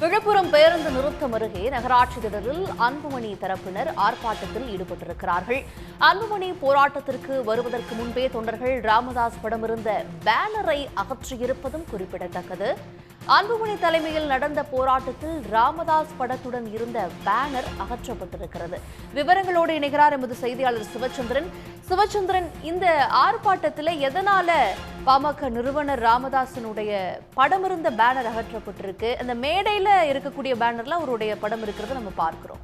விழுப்புரம் பேருந்து நிறுத்தம் அருகே நகராட்சி திடலில் அன்புமணி தரப்பினர் ஆர்ப்பாட்டத்தில் ஈடுபட்டிருக்கிறார்கள். அன்புமணி போராட்டத்திற்கு வருவதற்கு முன்பே தொண்டர்கள் ராமதாஸ் படமிருந்த பேனரை அகற்றியிருப்பதும் குறிப்பிடத்தக்கது. அன்புமணி தலைமையில் நடந்த போராட்டத்தில் ராமதாஸ் படத்துடன் இருந்த பேனர் அகற்றப்பட்டிருக்கிறது. விவரங்களோடு இணைகிறார் எமது செய்தியாளர் சிவச்சந்திரன். இந்த ஆர்ப்பாட்டத்தில் எதனால பாமக நிறுவனர் ராமதாசனுடைய படம் இருந்த பேனர் அகற்றப்பட்டிருக்கு? அந்த மேடையில இருக்கக்கூடிய பேனர்ல அவருடைய படம் இருக்கிறத நம்ம பார்க்கிறோம்.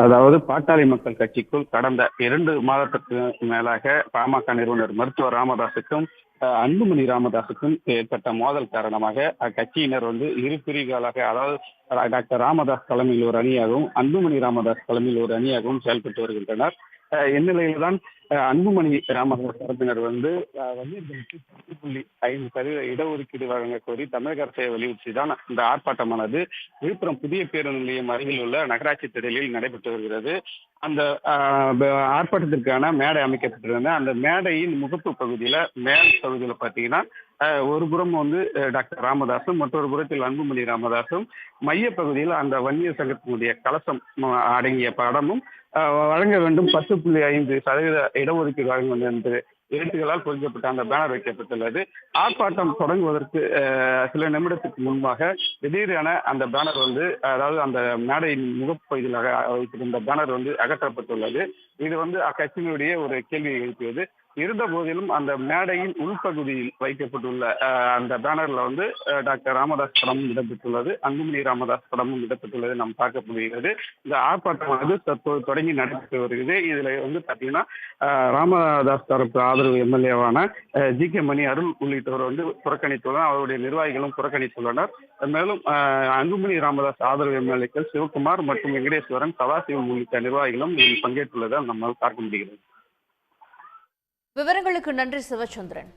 அதாவது பாட்டாளி மக்கள் கட்சிக்குள் கடந்த 2 மாதத்துக்கு மேலாக பாமக நிறுவனர் மருத்துவர் ராமதாசுக்கும் அன்புமணி ராமதாசுக்கும் ஏற்பட்ட மோதல் காரணமாக அக்கட்சியினர் இரு பிரிவுகளாக, அதாவது டாக்டர் ராமதாஸ் தலைமையில் ஒரு அணியாகவும் அன்புமணி ராமதாஸ் தலைமையில் ஒரு அணியாகவும் செயல்பட்டு வருகின்றனர். இந்நிலையில்தான் அன்புமணி ராமதாஸ் தரப்பினர் 10.5% இடஒதுக்கீடு வழங்க கோரி தமிழக அரசை வலியுறுத்தி தான் இந்த ஆர்ப்பாட்டமானது விழுப்புரம் புதிய பேருந்து நிலையம் அருகில் உள்ள நகராட்சி திடலில் நடைபெற்று வருகிறது. அந்த ஆர்ப்பாட்டத்திற்கான மேடை அமைக்கப்பட்டிருந்த அந்த மேடையின் முகப்பு பகுதியில மேல் பகுதியில பாத்தீங்கன்னா ஒரு புறம் டாக்டர் ராமதாசும் மற்றொரு புறத்தில் அன்புமணி ராமதாசும் மைய பகுதியில் அந்த வன்னியர் சங்கத்தினுடைய கலசம் அடங்கிய படமும் வழங்க வேண்டும் 10.5% இடஒதுக்கீடு வழங்க வேண்டும் என்று எழுத்துக்களால் பொறிக்கப்பட்ட அந்த பேனர் வைக்கப்பட்டுள்ளது. ஆர்ப்பாட்டம் தொடங்குவதற்கு சில நிமிடத்துக்கு முன்பாக திடீரென அந்த பேனர் அதாவது அந்த மேடையின் முகப்பகுதியில் வைத்திருந்த பேனர் அகற்றப்பட்டுள்ளது. இது அக்கட்சியினுடைய ஒரு கேள்வியை எழுப்பியது. இருந்த போதிலும் அந்த மேடையின் உள்பகுதியில் வைக்கப்பட்டுள்ள அந்த பேனர்ல டாக்டர் ராமதாஸ் படமும் இடம்பெற்றுள்ளது, அன்புமணி ராமதாஸ் படமும் இடம்பெற்றுள்ளது நாம் பார்க்க முடிகிறது. இந்த ஆர்ப்பாட்டமானது தற்போது தொடங்கி நடைபெற்று வருகிறது. இதுல பாத்தீங்கன்னா ராமதாஸ் தரப்பு ஆதரவு எம்எல்ஏவான ஜி.கே. மணி அருள் உள்ளிட்டவர் புறக்கணித்துள்ளனர். அவருடைய நிர்வாகிகளும் புறக்கணித்துள்ளனர். மேலும் அன்புமணி ராமதாஸ் ஆதரவு எம்எல்ஏக்கள் சிவகுமார் மற்றும் வெங்கடேஸ்வரன், சதாசிவம் உள்ளிட்ட நிர்வாகிகளும் இதில் பங்கேற்றுள்ளதை நம்மால் பார்க்க முடிகிறது. விவரங்களுக்கு நன்றி சிவச்சந்திரன்.